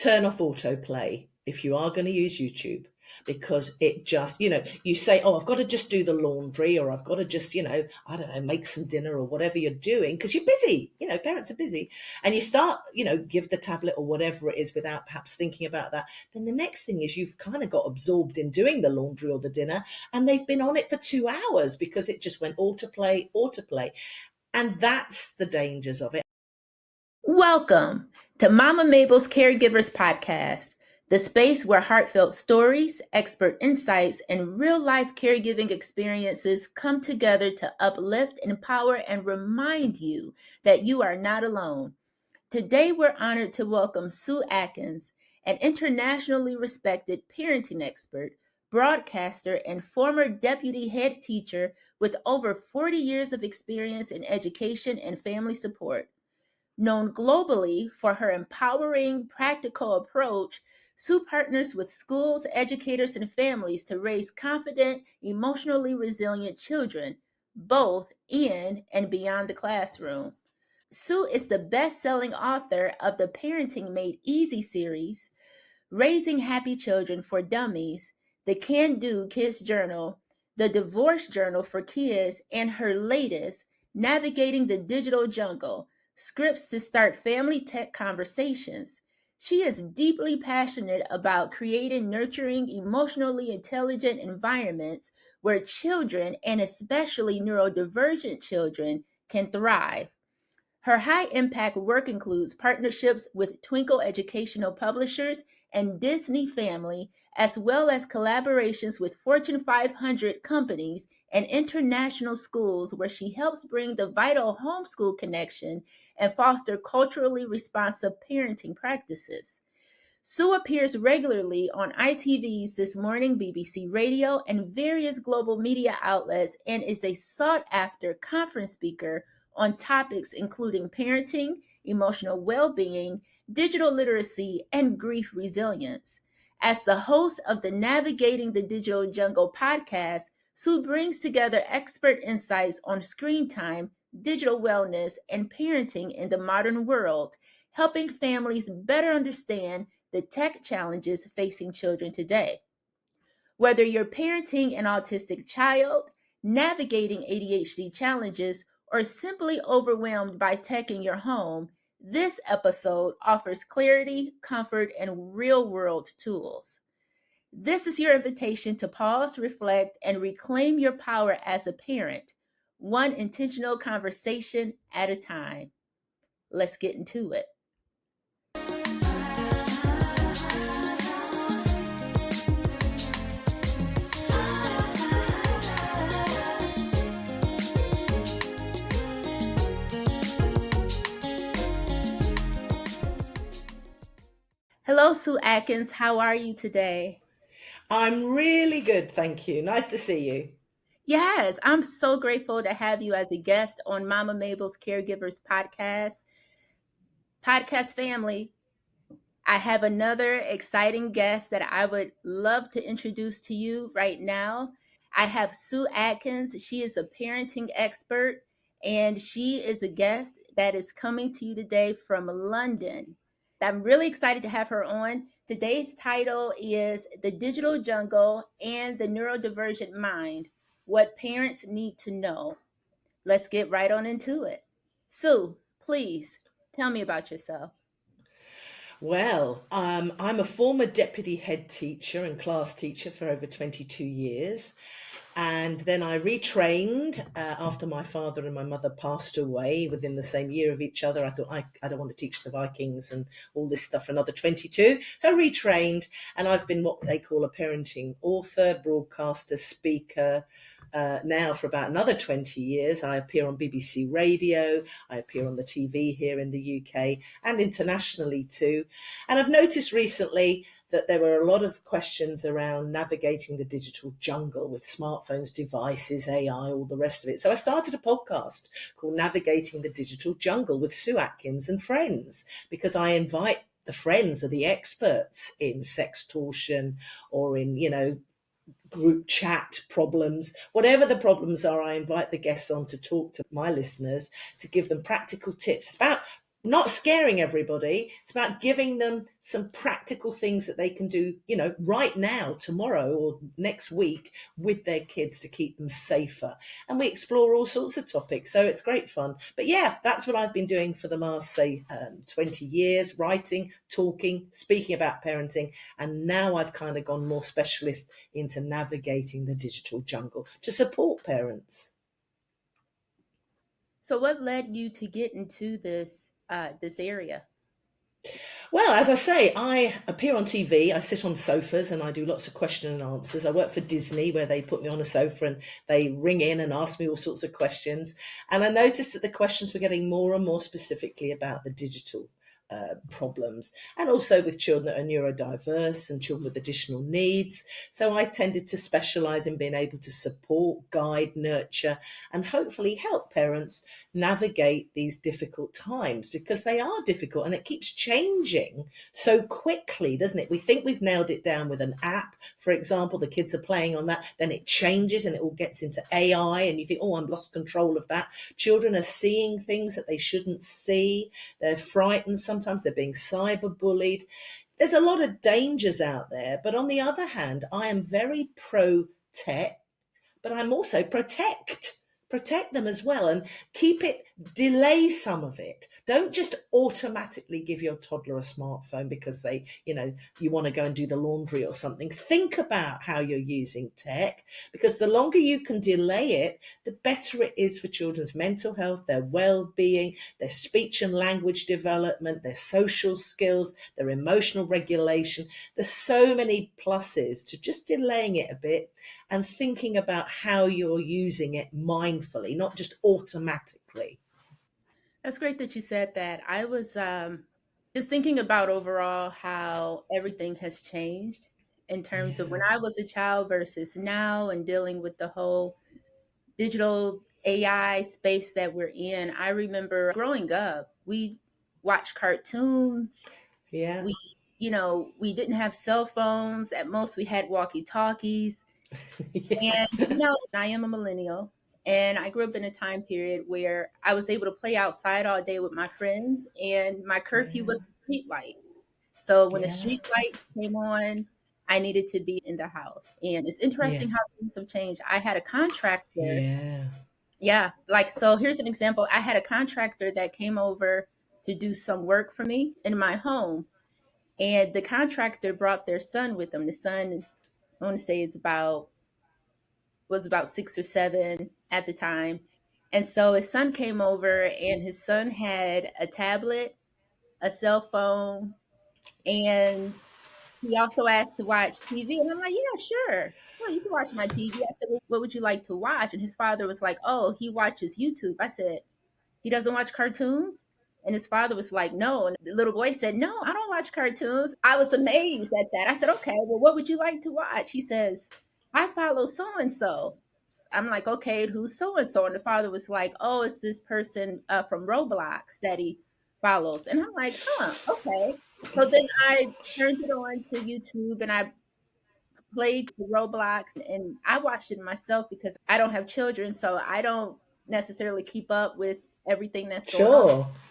turn off autoplay if you are going to use YouTube, because it just, you say, oh, I've got to just do the laundry, or I've got to just, I don't know, make some dinner or whatever you're doing, because you're busy, parents are busy, and you start, give the tablet or whatever it is without perhaps thinking about that. Then the next thing is you've kind of got absorbed in doing the laundry or the dinner, and they've been on it for 2 hours because it just went autoplay. And that's the dangers of it. Welcome to Mama Mabel's Caregivers podcast, the space where heartfelt stories, expert insights, and real-life caregiving experiences come together to uplift, empower, and remind you that you are not alone. Today, we're honored to welcome Sue Atkins, an internationally respected parenting expert, broadcaster, and former deputy head teacher with over 40 years of experience in education and family support. Known globally for her empowering, practical approach, Sue partners with schools, educators, and families to raise confident, emotionally resilient children, both in and beyond the classroom. Sue is the best-selling author of the Parenting Made Easy series, Raising Happy Children for Dummies, the Can Do Kids Journal, the Divorce Journal for Kids, and her latest, Navigating the Digital Jungle, Scripts to Start Family Tech Conversations. She is deeply passionate about creating nurturing, emotionally intelligent environments where children, and especially neurodivergent children, can thrive. Her high-impact work includes partnerships with Twinkle Educational Publishers and Disney Family, as well as collaborations with Fortune 500 companies and international schools, where she helps bring the vital homeschool connection and foster culturally responsive parenting practices. Sue appears regularly on ITV's This Morning, BBC Radio, and various global media outlets, and is a sought-after conference speaker on topics including parenting, emotional well-being, digital literacy, and grief resilience. As the host of the Navigating the Digital Jungle podcast, Sue brings together expert insights on screen time, digital wellness, and parenting in the modern world, helping families better understand the tech challenges facing children today. Whether you're parenting an autistic child, navigating ADHD challenges, or simply overwhelmed by tech in your home, this episode offers clarity, comfort, and real-world tools. This is your invitation to pause, reflect, and reclaim your power as a parent, one intentional conversation at a time. Let's get into it. Hello, Sue Atkins. How are you today? I'm really good, thank you. Nice to see you. Yes, I'm so grateful to have you as a guest on Mama Mabel's Caregivers podcast. Podcast family, I have another exciting guest that I would love to introduce to you right now. I have Sue Atkins. She is a parenting expert, and she is a guest that is coming to you today from London. I'm really excited to have her on. Today's title is The Digital Jungle and the Neurodivergent Mind, What Parents Need to Know. Let's get right on into it. Sue, please tell me about yourself. Well, I'm a former deputy head teacher and class teacher for over 22 years. And then I retrained after my father and my mother passed away within the same year of each other. I thought, I don't want to teach the Vikings and all this stuff for another 22. So I retrained, and I've been what they call a parenting author, broadcaster, speaker. Now for about another 20 years. I appear on BBC Radio, I appear on the TV here in the UK and internationally too. And I've noticed recently that there were a lot of questions around navigating the digital jungle with smartphones, devices, AI, all the rest of it. So I started a podcast called Navigating the Digital Jungle with Sue Atkins and friends, because I invite the friends are the experts in sextortion or in, group chat problems. Whatever the problems are, I invite the guests on to talk to my listeners, to give them practical tips about not scaring everybody. It's about giving them some practical things that they can do, right now, tomorrow, or next week with their kids to keep them safer. And we explore all sorts of topics. So it's great fun. But yeah, that's what I've been doing for the last, say, 20 years, writing, talking, speaking about parenting. And now I've kind of gone more specialist into navigating the digital jungle to support parents. So what led you to get into this area? Well, as I say, I appear on TV, I sit on sofas and I do lots of question and answers. I work for Disney where they put me on a sofa and they ring in and ask me all sorts of questions. And I noticed that the questions were getting more and more specifically about the digital problems, and also with children that are neurodiverse and children with additional needs. So I tended to specialize in being able to support, guide, nurture, and hopefully help parents navigate these difficult times, because they are difficult and it keeps changing so quickly, doesn't it? We think we've nailed it down with an app, for example, the kids are playing on that, then it changes and it all gets into AI and you think, oh, I'm lost control of that. Children are seeing things that they shouldn't see. They're frightened. Sometimes they're being cyberbullied. There's a lot of dangers out there. But on the other hand, I am very pro tech, but I'm also protect them as well, and delay some of it. Don't just automatically give your toddler a smartphone because you want to go and do the laundry or something. Think about how you're using tech, because the longer you can delay it, the better it is for children's mental health, their well-being, their speech and language development, their social skills, their emotional regulation. There's so many pluses to just delaying it a bit and thinking about how you're using it mindfully, not just automatically. That's great that you said that. I was just thinking about overall how everything has changed in terms of when Yeah, I was a child versus now, and dealing with the whole digital AI space that we're in. I remember growing up, we watched cartoons. yeah, We, we didn't have cell phones. At most, we had walkie talkies. yeah, And, I am a millennial. And I grew up in a time period where I was able to play outside all day with my friends, and my curfew yeah, was street light. So when the yeah, street lights came on, I needed to be in the house. And it's yeah, interesting how things have changed. I had a contractor. yeah. Yeah, so here's an example. I had a contractor that came over to do some work for me in my home, and the contractor brought their son with them. The son, I want to say, was about 6 or 7 at the time. And so his son came over, and his son had a tablet, a cell phone, and he also asked to watch TV. And I'm like, yeah, sure. Sure, you can watch my TV. I said, well, what would you like to watch? And his father was like, oh, he watches YouTube. I said, he doesn't watch cartoons? And his father was like, no. And the little boy said, no, I don't watch cartoons. I was amazed at that. I said, okay, well, what would you like to watch? He says, I follow so and so. I'm like, okay, who's so and so? And the father was like, oh, it's this person from Roblox that he follows. And I'm like, huh, okay. So then I turned it on to YouTube and I played the Roblox, and I watched it myself because I don't have children, so I don't necessarily keep up with everything that's going on.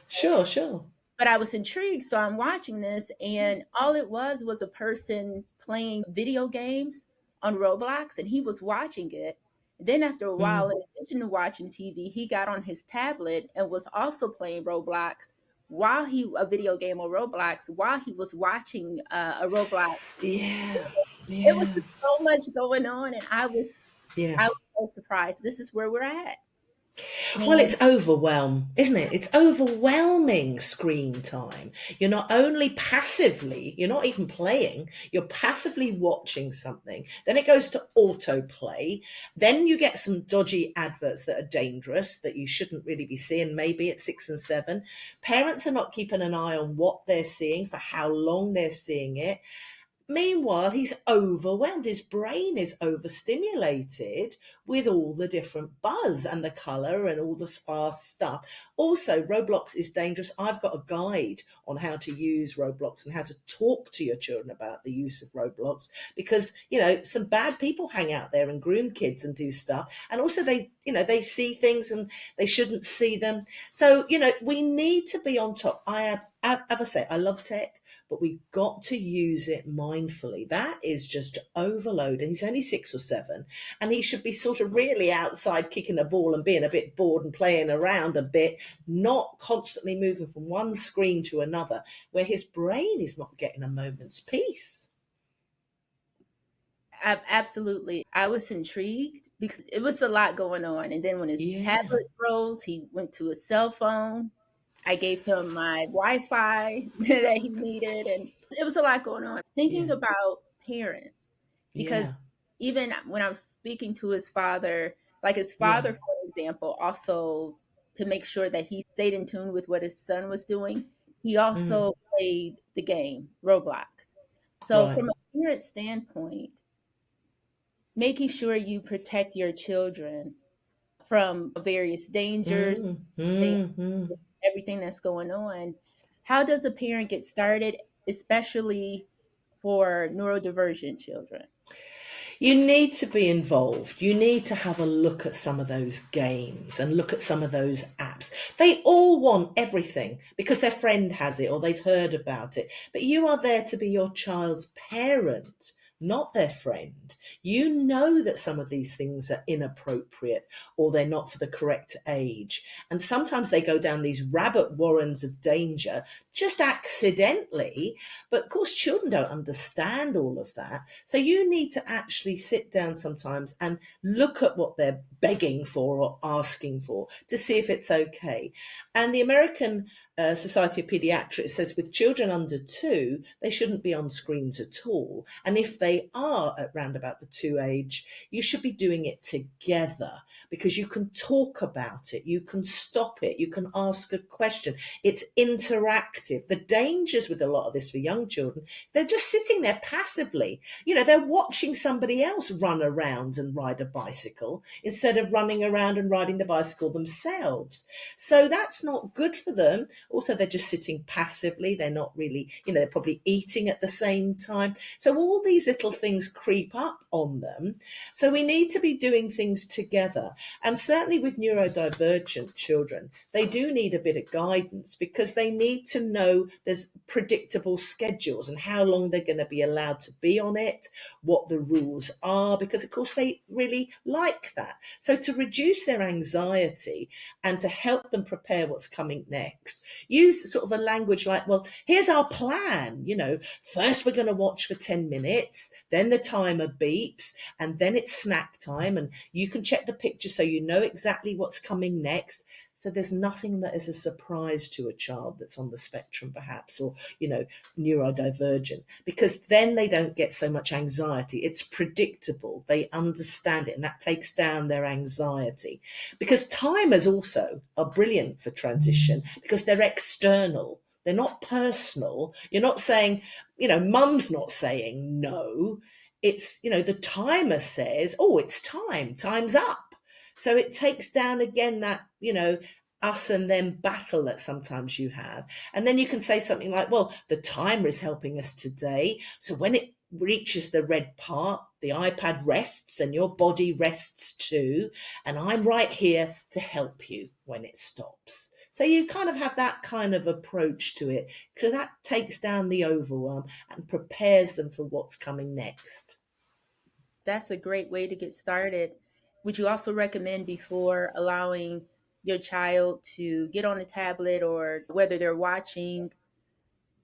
Sure, sure, sure. But I was intrigued, so I'm watching this, and all it was a person playing video games on Roblox, and he was watching it. Then after a while, Mm. in addition to watching TV, he got on his tablet and was also playing Roblox while he a video game on Roblox while he was watching a Roblox. Yeah, It was yeah. just so much going on, and Yeah. I was so surprised. This is where we're at. Well, And it's overwhelm, isn't it? It's overwhelming screen time. You're not only passively, you're not even playing, you're passively watching something. Then it goes to autoplay. Then you get some dodgy adverts that are dangerous that you shouldn't really be seeing, maybe at 6 and 7. Parents are not keeping an eye on what they're seeing, for how long they're seeing it. meanwhile, he's overwhelmed. His brain is overstimulated with all the different buzz and the color and all this fast stuff. Also, Roblox is dangerous. I've got a guide on how to use Roblox and how to talk to your children about the use of Roblox, because, some bad people hang out there and groom kids and do stuff. And also they see things and they shouldn't see them. So, we need to be on top. As I say, I love tech, but we've got to use it mindfully. That is just overload. And he's only 6 or 7, and he should be sort of really outside kicking a ball and being a bit bored and playing around a bit, not constantly moving from one screen to another, where his brain is not getting a moment's peace. Absolutely. I was intrigued because it was a lot going on. And then when his Yeah. tablet froze, he went to his cell phone. I gave him my Wi-Fi that he needed, and it was a lot going on. Thinking Yeah. about parents, Yeah. because even when I was speaking to his father, like his Yeah. father, for example, also to make sure that he stayed in tune with what his son was doing, he Mm. also played the game Roblox. So Right. from a parent standpoint, making sure you protect your children from various dangers, Mm. Mm. Mm. everything that's going on. How does a parent get started, especially for neurodivergent children? You need to be involved. You need to have a look at some of those games and look at some of those apps. They all want everything because their friend has it or they've heard about it. But you are there to be your child's parent, not their friend. You know that some of these things are inappropriate or they're not for the correct age. And sometimes they go down these rabbit warrens of danger just accidentally. But of course, children don't understand all of that. So you need to actually sit down sometimes and look at what they're begging for or asking for to see if it's okay. And the American Society of Pediatrics says with children under 2, they shouldn't be on screens at all. And if they are at round about the 2 age, you should be doing it together because you can talk about it, you can stop it, you can ask a question. It's interactive. The dangers with a lot of this for young children, they're just sitting there passively. They're watching somebody else run around and ride a bicycle instead of running around and riding the bicycle themselves. So that's not good for them. Also, they're just sitting passively. They're not really, they're probably eating at the same time. So all these little things creep up on them. So we need to be doing things together. And certainly with neurodivergent children, they do need a bit of guidance because they need to know there's predictable schedules and how long they're going to be allowed to be on it, what the rules are, because of course they really like that. So to reduce their anxiety and to help them prepare what's coming next, use sort of a language like, well, here's our plan. First we're going to watch for 10 minutes, then the timer beeps, and then it's snack time, and you can check the picture so you know exactly what's coming next. So there's nothing that is a surprise to a child that's on the spectrum, perhaps, or, neurodivergent, because then they don't get so much anxiety. It's predictable. They understand it, and that takes down their anxiety. Because timers also are brilliant for transition because they're external. They're not personal. You're not saying, mum's not saying no. It's, the timer says, oh, it's time. Time's up. So it takes down again that, us and them battle that sometimes you have. And then you can say something like, well, the timer is helping us today. So when it reaches the red part, the iPad rests and your body rests too. And I'm right here to help you when it stops. So you kind of have that kind of approach to it. So that takes down the overwhelm and prepares them for what's coming next. That's a great way to get started. Would you also recommend before allowing your child to get on a tablet, or whether they're watching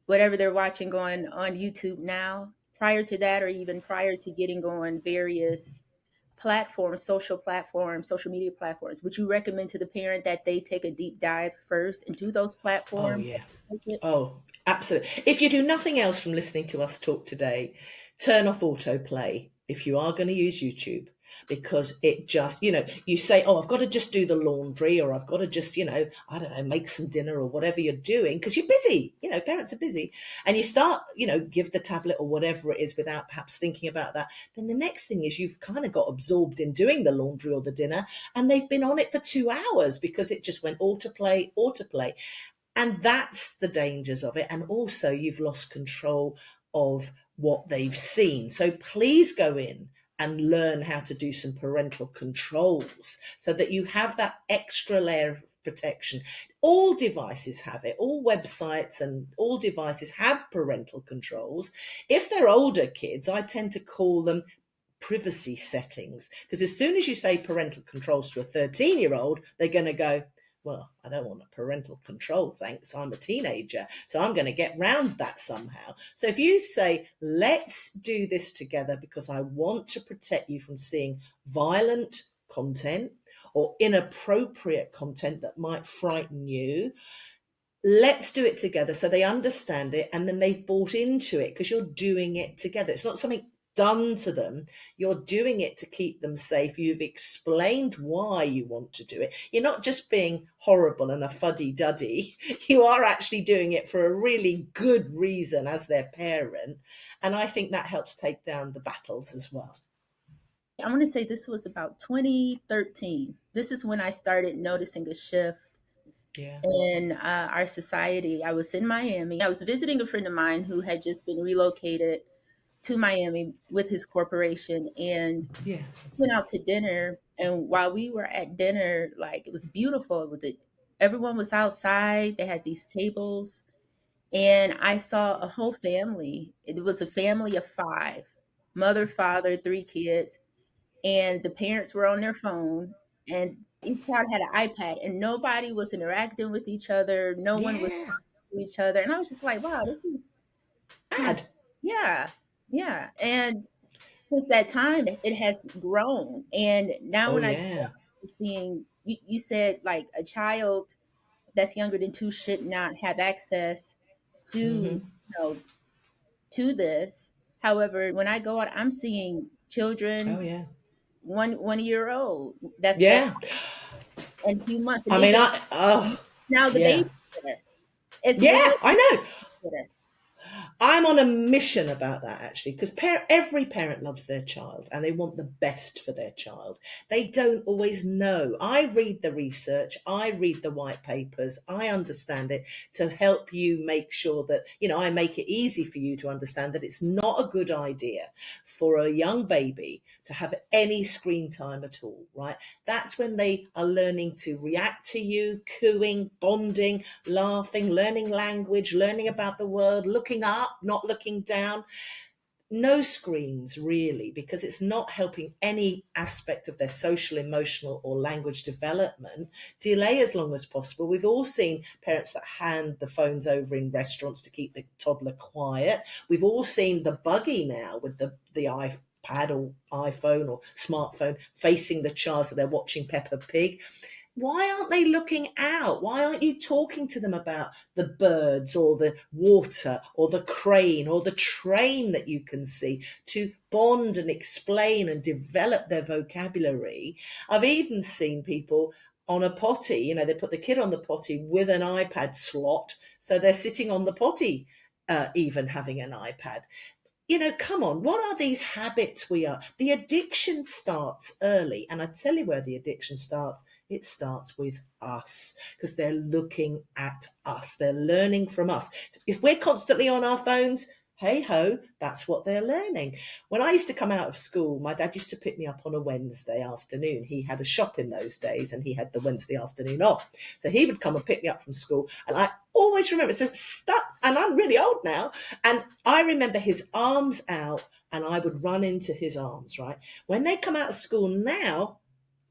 whatever they're watching on YouTube now, prior to that, or even prior to getting on various platforms, social media platforms, would you recommend to the parent that they take a deep dive first into those Oh, platforms? yeah. Oh, absolutely. If you do nothing else from listening to us talk today, turn off autoplay if you are going to use YouTube. because it just, you say, oh, I've got to just do the laundry, or I've got to just, I don't know, make some dinner or whatever you're doing because you're busy. Parents are busy, and you start, give the tablet or whatever it is without perhaps thinking about that. Then the next thing is you've kind of got absorbed in doing the laundry or the dinner, and they've been on it for 2 hours because it just went autoplay, autoplay. And that's the dangers of it. And also, you've lost control of what they've seen. So please go in and learn how to do some parental controls so that you have that extra layer of protection. All devices have it, all websites and all devices have parental controls. If they're older kids, I tend to call them privacy settings, because as soon as you say parental controls to a 13-year-old, they're going to go, well, I don't want a parental control, thanks. I'm a teenager, so I'm going to get round that somehow. So if you say, let's do this together because I want to protect you from seeing violent content or inappropriate content that might frighten you, let's do it together so they understand it and then they've bought into it because you're doing it together. It's not something done to them. You're doing it to keep them safe. You've explained why you want to do it. You're not just being horrible and a fuddy-duddy. You are actually doing it for a really good reason as their parent. And I think that helps take down the battles as well. I want to say this was about 2013. This is when I started noticing a shift Yeah. in our society. I was in Miami. I was visiting a friend of mine who had just been relocated to Miami with his corporation, and Yeah. went out to dinner. And while we were at dinner, like, it was beautiful. Everyone was outside. They had these tables, and I saw a whole family. It was a family of five: mother, father, three kids, and the parents were on their phone, and each child had an iPad, and nobody was interacting with each other. No one was Yeah. talking to each other, and I was just like, wow, this is kind of, Ad. yeah, yeah. And since that time, it has grown. And now Oh, when I go yeah. to seeing, you said like a child that's younger than two should not have access to, know, to this. However, when I go out, I'm seeing Oh, children, yeah. one year old, that's Yeah. in a few months, and I they mean, just oh, now the yeah. babysitter. It's Yeah, literally I know. babysitter. I'm on a mission about that actually, because every parent loves their child and they want the best for their child. They don't always know. I read the research, I read the white papers, I understand it to help you make sure that, I make it easy for you to understand that it's not a good idea for a young baby to have any screen time at all, right? That's when they are learning to react to you, cooing, bonding, laughing, learning language, learning about the world, looking up, not looking down. No screens really, because it's not helping any aspect of their social, emotional, or language development. Delay as long as possible. We've all seen parents that hand the phones over in restaurants to keep the toddler quiet. We've all seen the buggy now with the iPad or iPhone or smartphone facing the child so they're watching Peppa Pig. Why aren't they looking out? Why aren't you talking to them about the birds or the water or the crane or the train that you can see to bond and explain and develop their vocabulary? I've even seen people on a potty, they put the kid on the potty with an iPad slot. So they're sitting on the potty, even having an iPad. Come on, what are these habits we are? The addiction starts early. And I tell you where the addiction starts. It starts with us because they're looking at us. They're learning from us. If we're constantly on our phones, hey ho, that's what they're learning. When I used to come out of school, my dad used to pick me up on a Wednesday afternoon. He had a shop in those days and he had the Wednesday afternoon off. So he would come and pick me up from school. And I always remember, it says, stuck, and I'm really old now. And I remember his arms out and I would run into his arms, right? When they come out of school now,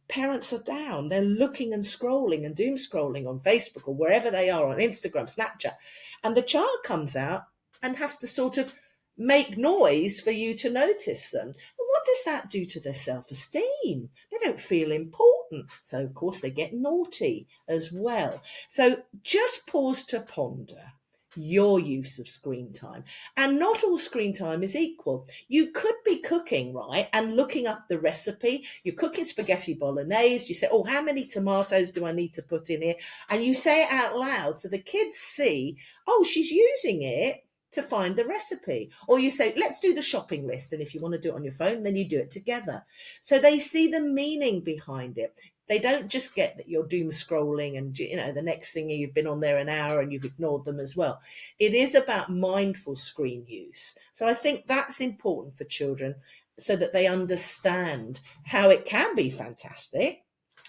parents are down. They're looking and scrolling and doom scrolling on Facebook or wherever they are, on Instagram, Snapchat. And the child comes out and has to sort of make noise for you to notice them. And what does that do to their self-esteem? They don't feel important. So, of course, they get naughty as well. So just pause to ponder. your use of screen time. And not all screen time is equal. You could be cooking, right, and looking up the recipe. You're cooking spaghetti bolognese. You say, oh, how many tomatoes do I need to put in here? And you say it out loud so the kids see, oh, she's using it to find the recipe. Or you say, let's do the shopping list. And if you want to do it on your phone, then you do it together. So they see the meaning behind it. They don't just get that you're doom scrolling and, you know, the next thing you've been on there an hour and you've ignored them as well. It is about mindful screen use. So I think that's important for children so that they understand how it can be fantastic.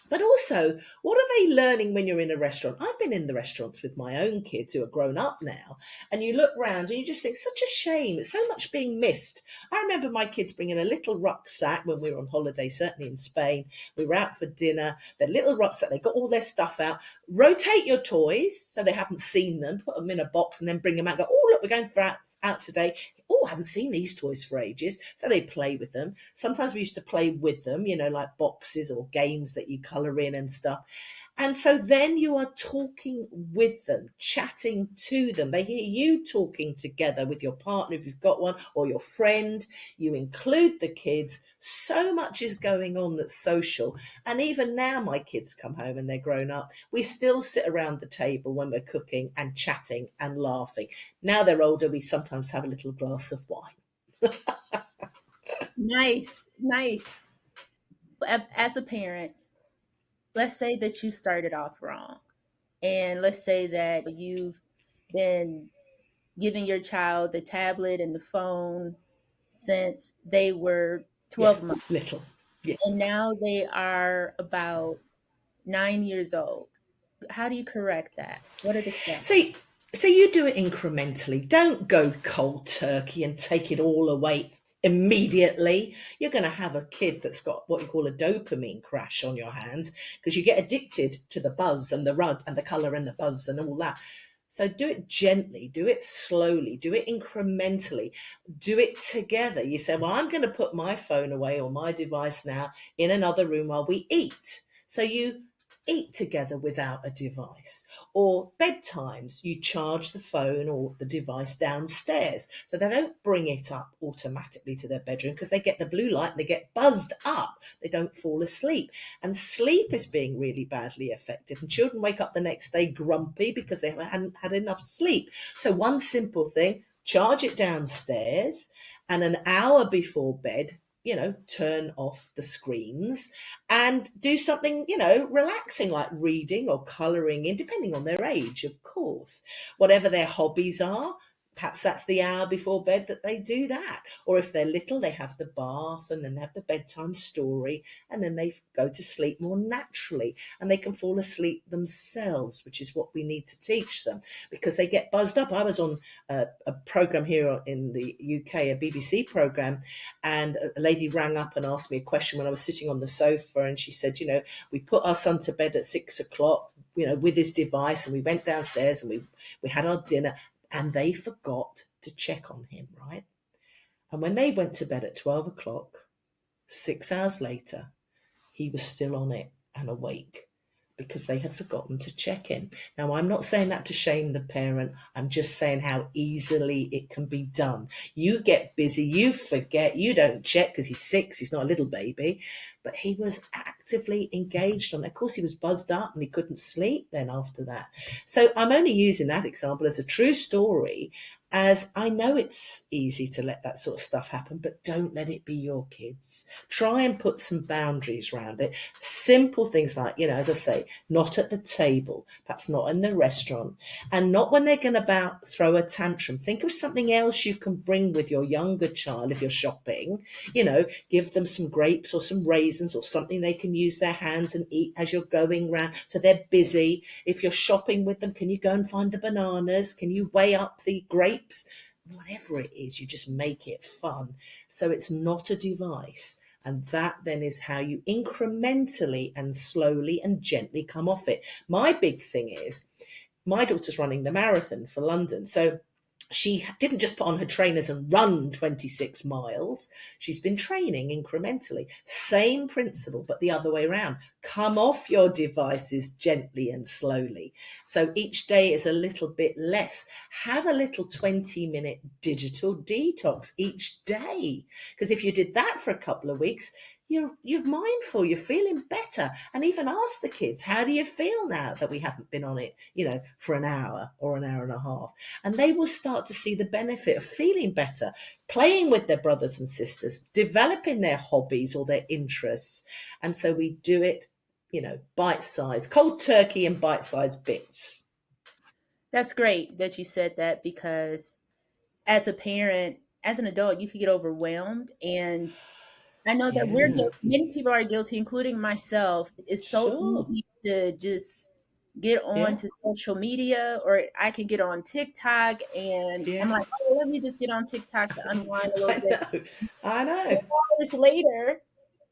But also, what are they learning when you're in a restaurant? I've been in the restaurants with my own kids who are grown up now, and you look round and you just think, such a shame, it's so much being missed. I remember my kids bringing a little rucksack when we were on holiday, certainly in Spain. We were out for dinner, their little rucksack, they got all their stuff out. Rotate your toys so they haven't seen them, put them in a box and then bring them out. Go, oh, look, we're going for out today. Oh, I haven't seen these toys for ages. So they play with them. Sometimes we used to play with them, you know, like boxes or games that you colour in and stuff. And so then you are talking with them, chatting to them. They hear you talking together with your partner, if you've got one, or your friend. You include the kids. So much is going on that's social. And even now, my kids come home and they're grown up. We still sit around the table when we're cooking and chatting and laughing. Now they're older, we sometimes have a little glass of wine. Nice, nice. As a parent, let's say that you started off wrong. And let's say that you've been giving your child the tablet and the phone since they were Yeah, 12 months. little. Yeah. And now they are about 9 years old. How do you correct that? What are the steps? So you do it incrementally. Don't go cold turkey and take it all away immediately. You're going to have a kid that's got what you call a dopamine crash on your hands because you get addicted to the buzz and the rug and the color and the buzz and all that. So do it gently, do it slowly, do it incrementally, do it together. You say, well, I'm going to put my phone away or my device now in another room while we eat. So you eat together without a device. Or bedtimes, you charge the phone or the device downstairs so they don't bring it up automatically to their bedroom because they get the blue light and they get buzzed up. They don't fall asleep. And sleep is being really badly affected. And children wake up the next day grumpy because they hadn't had enough sleep. So one simple thing, charge it downstairs, and an hour before bed, you know, turn off the screens and do something, you know, relaxing like reading or colouring in, depending on their age, of course. Whatever their hobbies are, perhaps that's the hour before bed that they do that. Or if they're little, they have the bath and then they have the bedtime story and then they go to sleep more naturally and they can fall asleep themselves, which is what we need to teach them because they get buzzed up. I was on a program here in the UK, a BBC program, and a lady rang up and asked me a question when I was sitting on the sofa, and she said, you know, we put our son to bed at 6 o'clock, you know, with his device, and we went downstairs and we had our dinner, and they forgot to check on him, right? And when they went to bed at 12 o'clock, 6 hours later, he was still on it and awake because they had forgotten to check him. Now, I'm not saying that to shame the parent. I'm just saying how easily it can be done. You get busy, you forget, you don't check because he's 6, he's not a little baby, but he was actively engaged on it. Of course, he was buzzed up and he couldn't sleep then after that. So I'm only using that example as a true story, as I know it's easy to let that sort of stuff happen, but don't let it be your kids. Try and put some boundaries around it. Simple things like, you know, as I say, not at the table, perhaps not in the restaurant, and not when they're going to throw a tantrum. Think of something else you can bring with your younger child if you're shopping. You know, give them some grapes or some raisins or something they can use their hands and eat as you're going round. So they're busy. If you're shopping with them, can you go and find the bananas? Can you weigh up the grapes? Whatever it is, you just make it fun. So it's not a device. And that then is how you incrementally and slowly and gently come off it. My big thing is, my daughter's running the marathon for London. So she didn't just put on her trainers and run 26 miles. She's been training incrementally. Same principle, but the other way around. Come off your devices gently and slowly. So each day is a little bit less. Have a little 20-minute digital detox each day. Because if you did that for a couple of weeks, you're mindful, you're feeling better. And even ask the kids, how do you feel now that we haven't been on it, for an hour or an hour and a half? And they will start to see the benefit of feeling better, playing with their brothers and sisters, developing their hobbies or their interests. And so we do it, bite-sized, cold turkey and bite-sized bits. That's great that you said that, because as a parent, as an adult, you could get overwhelmed. And I know that we're Yeah, guilty. Many people are guilty, including myself. It's so sure. easy to just get on Yeah, to social media, or I can get on TikTok and I'm yeah. like, oh, let me just get on TikTok to unwind a little I bit. know. I know. 4 hours later,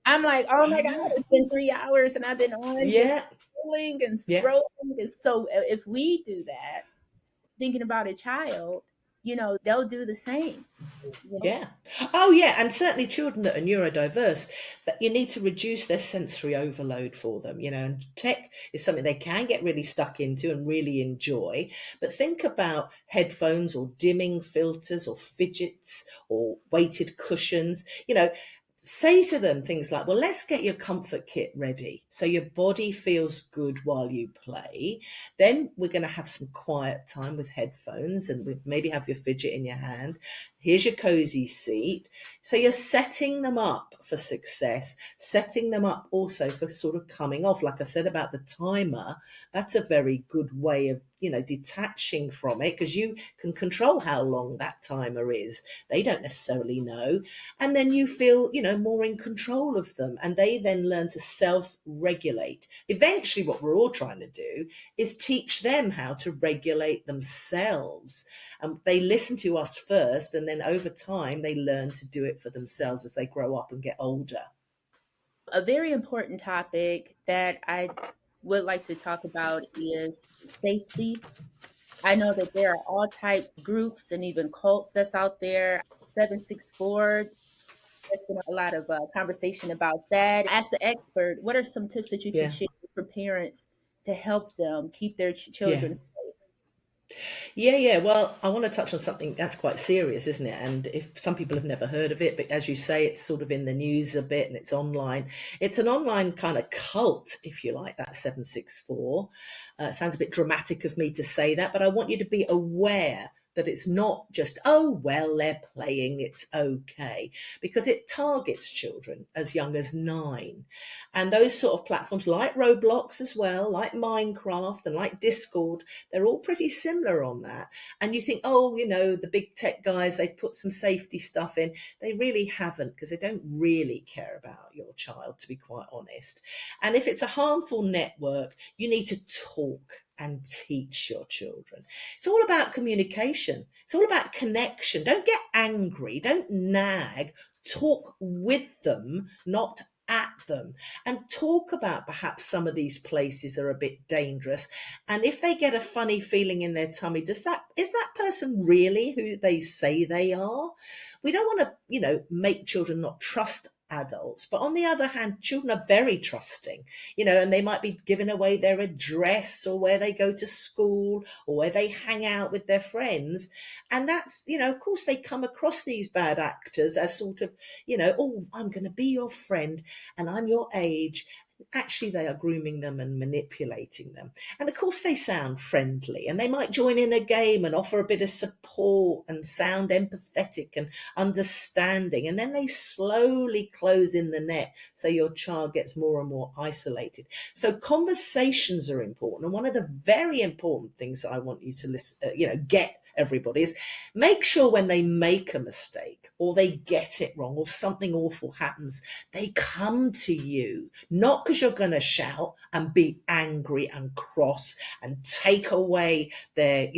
I'm like, oh I my God, know. it's been 3 hours and I've been on just Yeah, scrolling and yeah. scrolling. And so if we do that, thinking about a child, they'll do the same. You know, Yeah. Oh, yeah. And certainly children that are neurodiverse, that you need to reduce their sensory overload for them, and tech is something they can get really stuck into and really enjoy. But think about headphones or dimming filters or fidgets or weighted cushions, say to them things like, well, let's get your comfort kit ready so your body feels good while you play. Then we're going to have some quiet time with headphones and we maybe have your fidget in your hand. Here's your cozy seat. So you're setting them up for success, setting them up also for sort of coming off. Like I said about the timer, that's a very good way of, detaching from it, because you can control how long that timer is. They don't necessarily know. And then you feel, more in control of them. And they then learn to self regulate. Eventually, what we're all trying to do is teach them how to regulate themselves. And they listen to us first, and then over time, they learn to do it for themselves as they grow up and get older. a very important topic that I would like to talk about is safety. I know that there are all types of groups and even cults that's out there. 764, there's been a lot of conversation about that. As the expert, what are some tips that you can Yeah. share for parents to help them keep their Yeah. children safe? Yeah, yeah. Well, I want to touch on something that's quite serious, isn't it? And if some people have never heard of it, but as you say, it's sort of in the news a bit and it's online. It's an online kind of cult, if you like, that 764. It sounds a bit dramatic of me to say that, but I want you to be aware that it's not just, oh, well, they're playing, it's okay, because it targets children as young as 9. And those sort of platforms, like Roblox as well, like Minecraft and like Discord, they're all pretty similar on that. And you think, oh, the big tech guys, they've put some safety stuff in. They really haven't, because they don't really care about your child, to be quite honest. And if it's a harmful network, you need to talk and teach your children. It's all about communication. It's all about connection. Don't get angry. Don't nag. Talk with them, not at them, and talk about perhaps some of these places are a bit dangerous. And if they get a funny feeling in their tummy, is that person really who they say they are? We don't want to, make children not trust adults, but on the other hand, children are very trusting, and they might be giving away their address or where they go to school or where they hang out with their friends. And that's, of course, they come across these bad actors as sort of, oh, I'm going to be your friend and I'm your age. Actually, they are grooming them and manipulating them. And of course, they sound friendly and they might join in a game and offer a bit of support and sound empathetic and understanding. And then they slowly close in the net so your child gets more and more isolated. So conversations are important. And one of the very important things that I want you to listen, get everybody is make sure when they make a mistake or they get it wrong or something awful happens, they come to you, not because you're going to shout and be angry and cross and take away their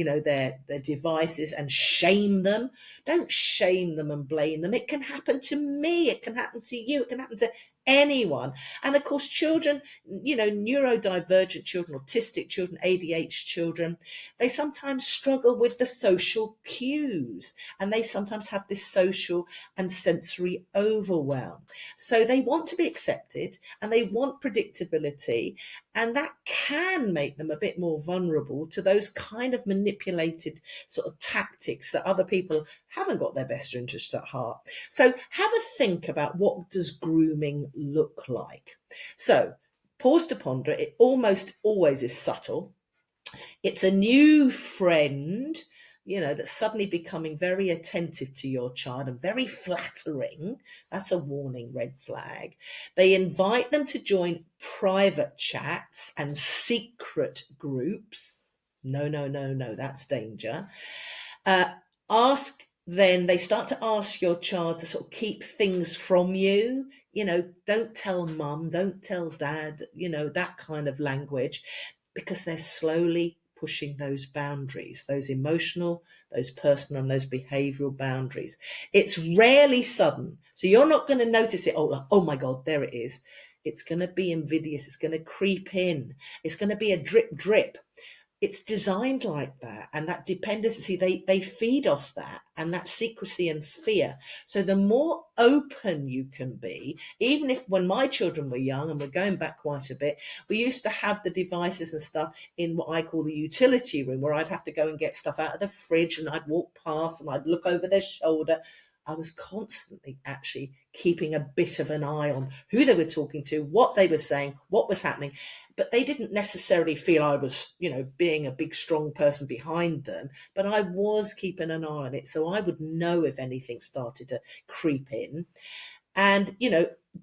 devices and shame them. Don't shame them and blame them. It can happen to me. It can happen to you. It can happen to anyone. And of course, children, neurodivergent children, autistic children, ADHD children, they sometimes struggle with the social cues, and they sometimes have this social and sensory overwhelm. So they want to be accepted and they want predictability, and that can make them a bit more vulnerable to those kind of manipulated sort of tactics that other people haven't got their best interest at heart. So have a think about, what does grooming look like? So pause to ponder. It almost always is subtle. It's a new friend, that's suddenly becoming very attentive to your child and very flattering. That's a warning red flag. They invite them to join private chats and secret groups. No, no, no, no, that's danger. Uh, they start to ask your child to sort of keep things from you. Don't tell mum, don't tell dad, that kind of language, because they're slowly pushing those boundaries, those emotional, those personal, and those behavioral boundaries. It's rarely sudden. So you're not going to notice it. Oh my God, there it is. It's going to be invidious. It's going to creep in. It's going to be a drip, drip. It's designed like that, and that dependency, they feed off that, and that secrecy and fear. So the more open you can be, even if, when my children were young, and we're going back quite a bit, we used to have the devices and stuff in what I call the utility room, where I'd have to go and get stuff out of the fridge, and I'd walk past and I'd look over their shoulder. I was constantly actually keeping a bit of an eye on who they were talking to, what they were saying, what was happening. But they didn't necessarily feel I was, being a big, strong person behind them, but I was keeping an eye on it. So I would know if anything started to creep in. And,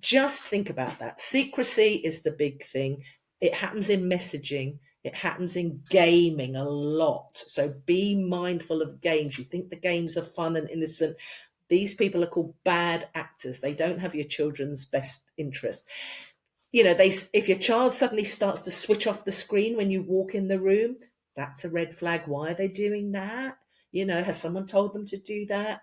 just think about that. Secrecy is the big thing. It happens in messaging. It happens in gaming a lot. So be mindful of games. You think the games are fun and innocent. These people are called bad actors. They don't have your children's best interest. If your child suddenly starts to switch off the screen when you walk in the room, that's a red flag. Why are they doing that? Has someone told them to do that?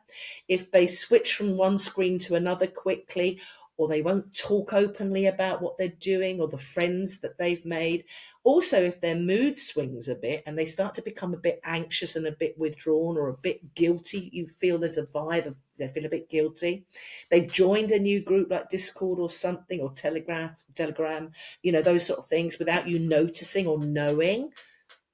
If they switch from one screen to another quickly, or they won't talk openly about what they're doing or the friends that they've made. Also, if their mood swings a bit and they start to become a bit anxious and a bit withdrawn or a bit guilty, you feel there's a vibe of they feel a bit guilty. They've joined a new group like Discord or something, or Telegram, those sort of things, without you noticing or knowing.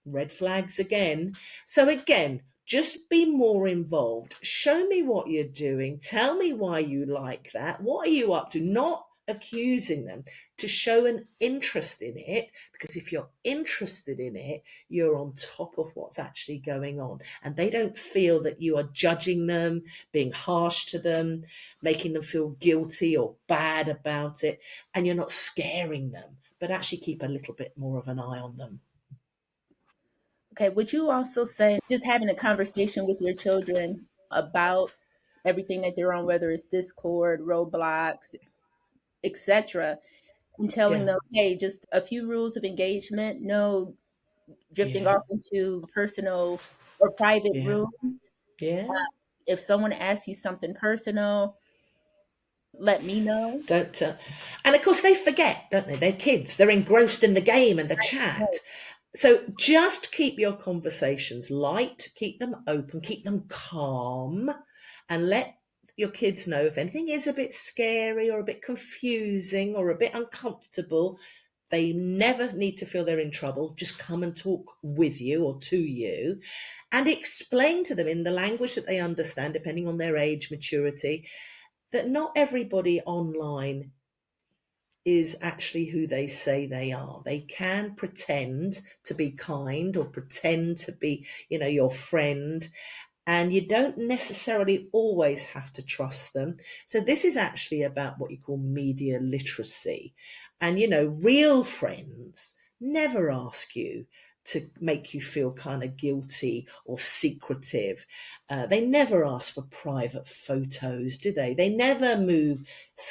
Red flags again. So again, just be more involved. Show me what you're doing. Tell me why you like that. What are you up to? Not accusing them, to show an interest in it, because if you're interested in it, you're on top of what's actually going on, and they don't feel that you are judging them, being harsh to them, making them feel guilty or bad about it, and you're not scaring them, but actually keep a little bit more of an eye on them. Okay, would you also say just having a conversation with your children about everything that they're on, whether it's Discord, Roblox, etc., and telling Yeah, them, hey, just a few rules of engagement, no drifting yeah, off into personal or private yeah, rooms. yeah. If someone asks you something personal, let me know. Don't And of course they forget, don't they? They're kids. They're engrossed in the game and the chat. Right. So just keep your conversations light, keep them open, keep them calm, and let your kids know if anything is a bit scary or a bit confusing or a bit uncomfortable. They never need to feel they're in trouble. Just come and talk with you or to you, and explain to them in the language that they understand, depending on their age, maturity, that not everybody online is actually who they say they are. They can pretend to be kind or pretend to be, your friend, and you don't necessarily always have to trust them. So this is actually about what you call media literacy. And, real friends never ask you to make you feel kind of guilty or secretive. They never ask for private photos, do they? They never move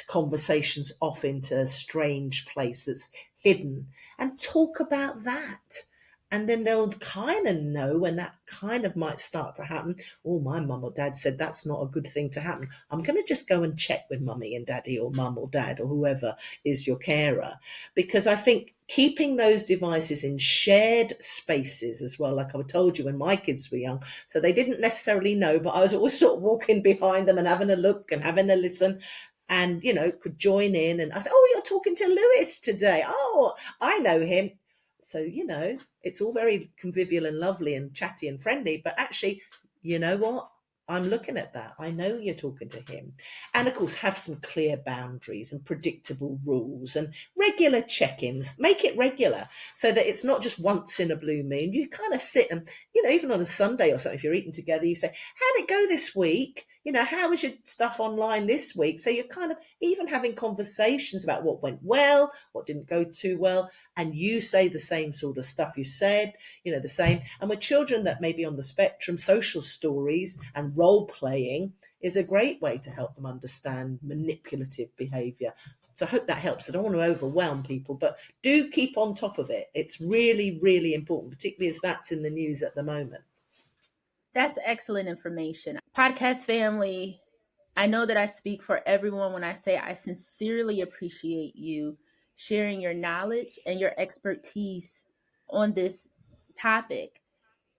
conversations off into a strange place that's hidden, and talk about that. And then they'll kind of know when that kind of might start to happen. Oh, my mum or dad said that's not a good thing to happen. I'm going to just go and check with mummy and daddy, or mum or dad, or whoever is your carer. Because I think keeping those devices in shared spaces as well, like I told you when my kids were young, so they didn't necessarily know, but I was always sort of walking behind them and having a look and having a listen, and could join in. And I said, oh, you're talking to Lewis today. Oh, I know him. So it's all very convivial and lovely and chatty and friendly, but actually, you know what, I'm looking at that, I know you're talking to him. And of course, have some clear boundaries and predictable rules and regular check-ins. Make it regular, so that it's not just once in a blue moon. You kind of sit and, even on a Sunday or something, if you're eating together, you say, how'd it go this week? How was your stuff online this week? So you're kind of even having conversations about what went well, what didn't go too well, and you say the same sort of stuff you said, the same. And with children that may be on the spectrum, social stories and role playing is a great way to help them understand manipulative behavior. So I hope that helps. I don't want to overwhelm people, but do keep on top of it. It's really, really important, particularly as that's in the news at the moment. That's excellent information. Podcast family, I know that I speak for everyone when I say I sincerely appreciate you sharing your knowledge and your expertise on this topic.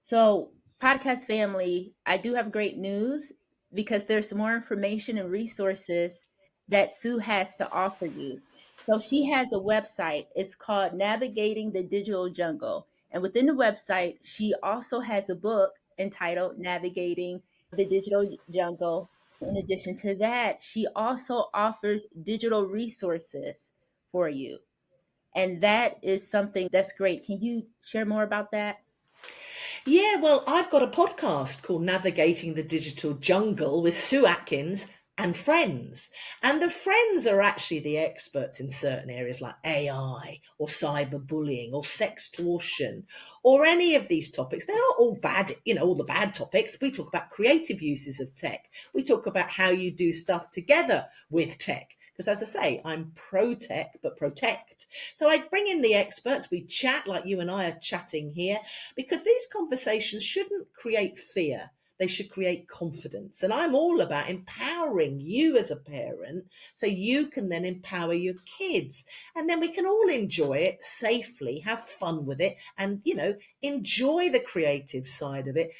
So, podcast family, I do have great news because there's more information and resources that Sue has to offer you. So, she has a website. It's called Navigating the Digital Jungle. And within the website, she also has a book entitled Navigating the Digital Jungle. In addition to that, she also offers digital resources for you. And that is something that's great. Can you share more about that? Yeah, well, I've got a podcast called Navigating the Digital Jungle with Sue Atkins and friends. And the friends are actually the experts in certain areas like AI or cyberbullying or sextortion or any of these topics. They're not all bad, all the bad topics. We talk about creative uses of tech. We talk about how you do stuff together with tech. Because as I say, I'm pro tech, but protect. So I bring in the experts. We chat like you and I are chatting here, because these conversations shouldn't create fear. They should create confidence. And I'm all about empowering you as a parent so you can then empower your kids. And then we can all enjoy it safely, have fun with it, and, enjoy the creative side of it,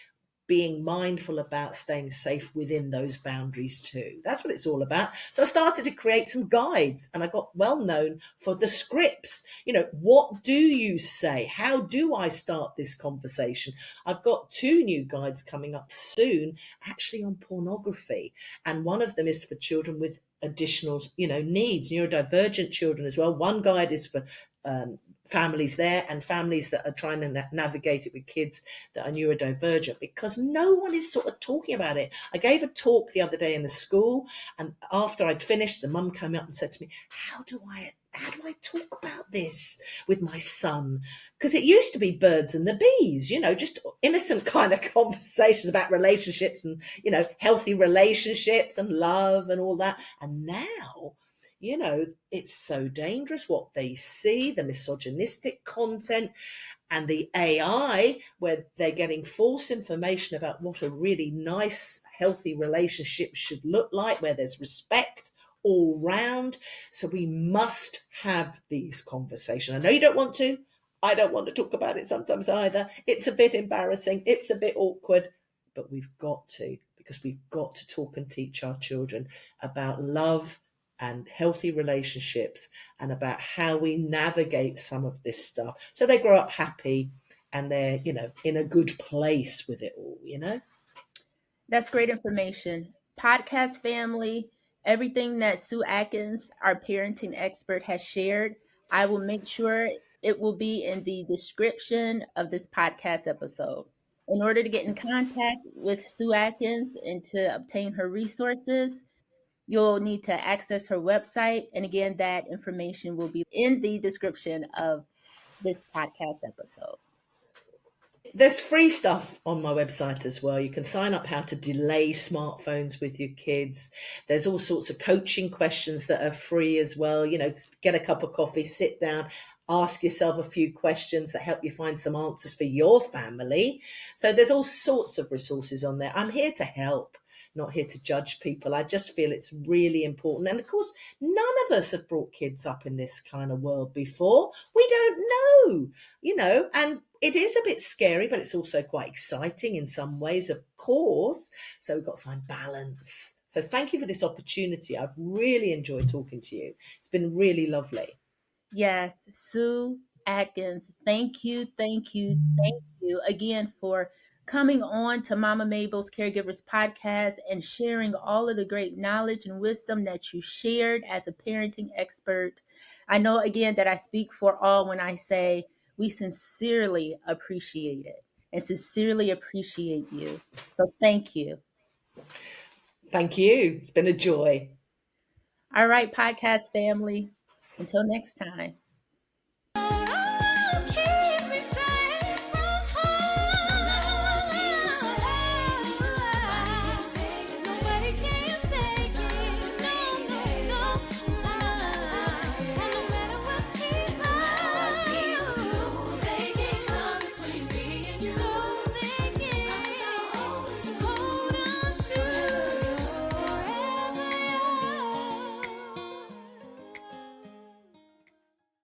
being mindful about staying safe within those boundaries too. That's what it's all about. So I started to create some guides, and I got well known for the scripts. What do you say? How do I start this conversation? I've got 2 new guides coming up soon, actually on pornography. And one of them is for children with additional, needs, neurodivergent children as well. One guide is for families there and families that are trying to navigate it with kids that are neurodivergent, because no one is sort of talking about it. I gave a talk the other day in the school, and after I'd finished, the mum came up and said to me, how do I talk about this with my son? Because it used to be birds and the bees, just innocent kind of conversations about relationships and, healthy relationships and love and all that. And now, it's so dangerous what they see, the misogynistic content and the AI, where they're getting false information about what a really nice, healthy relationship should look like, where there's respect all round. So we must have these conversations. I know you don't want to. I don't want to talk about it sometimes either. It's a bit embarrassing. It's a bit awkward, but we've got to, because we've got to talk and teach our children about love and healthy relationships, and about how we navigate some of this stuff so they grow up happy and they're, in a good place with it all. That's great information. Podcast family, everything that Sue Atkins, our parenting expert, has shared, I will make sure it will be in the description of this podcast episode. In order to get in contact with Sue Atkins and to obtain her resources, you'll need to access her website. And again, that information will be in the description of this podcast episode. There's free stuff on my website as well. You can sign up how to delay smartphones with your kids. There's all sorts of coaching questions that are free as well. Get a cup of coffee, sit down. ask yourself a few questions that help you find some answers for your family. So there's all sorts of resources on there. I'm here to help, not here to judge people. I just feel it's really important. And of course, none of us have brought kids up in this kind of world before. We don't know, and it is a bit scary, but it's also quite exciting in some ways, of course. So we've got to find balance. So thank you for this opportunity. I've really enjoyed talking to you. It's been really lovely. Yes, Sue Atkins, thank you, thank you, thank you again for coming on to Mama Mabel's Caregivers podcast and sharing all of the great knowledge and wisdom that you shared as a parenting expert. I know again that I speak for all when I say we sincerely appreciate it and sincerely appreciate you. So thank you. Thank you. It's been a joy. All right, podcast family. Until next time.